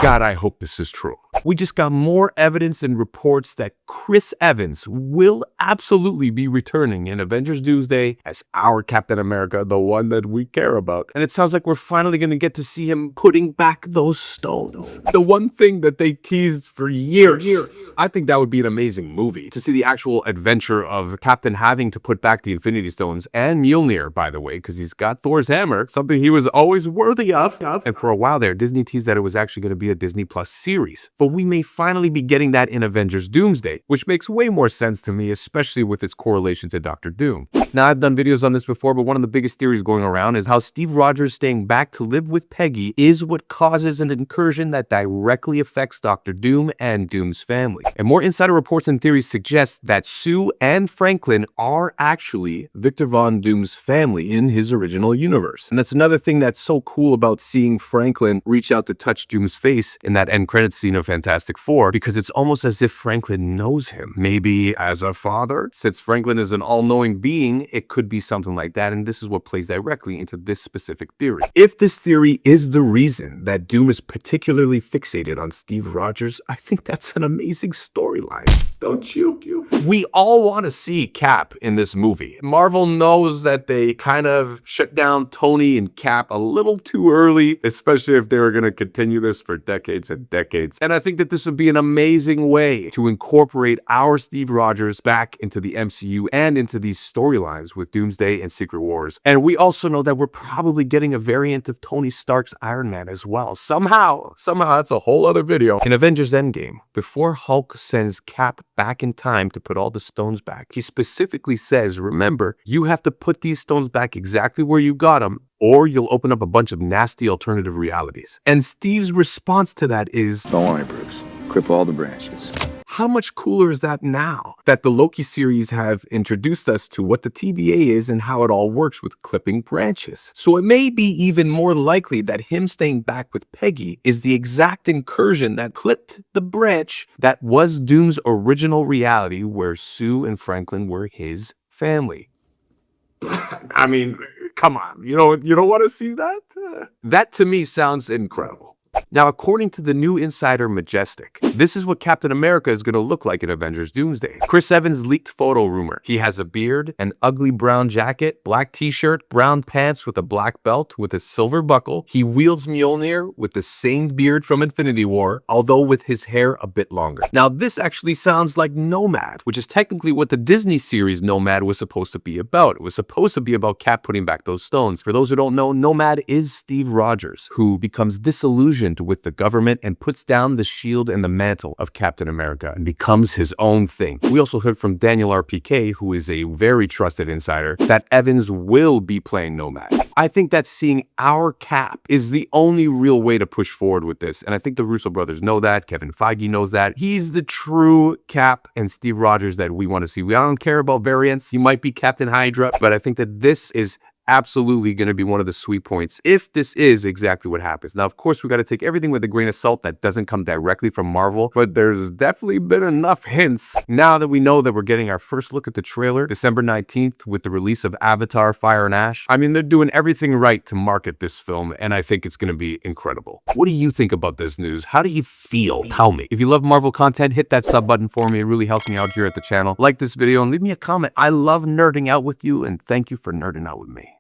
God, I hope this is true. We just got more evidence and reports that Chris Evans will absolutely be returning in Avengers Doomsday as our Captain America, the one that we care about. And it sounds like we're finally going to get to see him putting back those stones. The one thing that they teased for years. I think that would be an amazing movie, to see the actual adventure of Captain having to put back the Infinity Stones, and Mjolnir, by the way, because he's got Thor's hammer, something he was always worthy of. And for a while there, Disney teased that it was actually going to be a Disney Plus series. But we may finally be getting that in Avengers Doomsday, which makes way more sense to me, especially with its correlation to Dr. Doom. Now, I've done videos on this before, but one of the biggest theories going around is how Steve Rogers staying back to live with Peggy is what causes an incursion that directly affects Dr. Doom and Doom's family. And more insider reports and theories suggest that Sue and Franklin are actually Victor Von Doom's family in his original universe. And that's another thing that's so cool about seeing Franklin reach out to touch Doom's face in that end credits scene of Fantastic Four, because it's almost as if Franklin knows him. Maybe as a father, since Franklin is an all-knowing being, it could be something like that, and this is what plays directly into this specific theory. If this theory is the reason that Doom is particularly fixated on Steve Rogers, I think that's an amazing storyline, don't you? We all want to see Cap in this movie. Marvel knows that they kind of shut down Tony and Cap a little too early, especially if they were going to continue this for decades and decades. And I think that this would be an amazing way to incorporate our Steve Rogers back into the MCU and into these storylines with Doomsday and Secret Wars. And we also know that we're probably getting a variant of Tony Stark's Iron Man as well. Somehow, that's a whole other video. In Avengers Endgame, before Hulk sends Cap back in time to put all the stones back, he specifically says, remember, you have to put these stones back exactly where you got them, or you'll open up a bunch of nasty alternative realities. And Steve's response to that is, don't worry, Bruce. Clip all the branches. How much cooler is that now that the Loki series have introduced us to what the TVA is and how it all works with clipping branches? So it may be even more likely that him staying back with Peggy is the exact incursion that clipped the branch that was Doom's original reality, where Sue and Franklin were his family. I mean, come on, you don't want to see that? That to me sounds incredible. Now, according to the new insider Majestic, this is what Captain America is going to look like in Avengers Doomsday. Chris Evans leaked photo rumor. He has a beard, an ugly brown jacket, black t-shirt, brown pants with a black belt with a silver buckle. He wields Mjolnir with the same beard from Infinity War, although with his hair a bit longer. Now, this actually sounds like Nomad, which is technically what the Disney series Nomad was supposed to be about. It was supposed to be about Cap putting back those stones. For those who don't know, Nomad is Steve Rogers, who becomes disillusioned with the government and puts down the shield and the mantle of Captain America and becomes his own thing. We also heard from Daniel RPK, who is a very trusted insider, that Evans will be playing Nomad. I think that seeing our Cap is the only real way to push forward with this, and I think the Russo brothers know that. Kevin Feige knows that. He's the true Cap and Steve Rogers that we want to see. We don't care about variants. He might be Captain Hydra, but I think that this is absolutely going to be one of the sweet points if this is exactly what happens. Now, of course, we got to take everything with a grain of salt that doesn't come directly from Marvel, but there's definitely been enough hints now that we know that we're getting our first look at the trailer December 19th with the release of Avatar: Fire and Ash. I mean, they're doing everything right to market this film, and I think it's going to be incredible. What do you think about this news? How do you feel? Tell me. If you love Marvel content, hit that sub button for me. It really helps me out here at the channel. Like this video and leave me a comment. I love nerding out with you, and thank you for nerding out with me.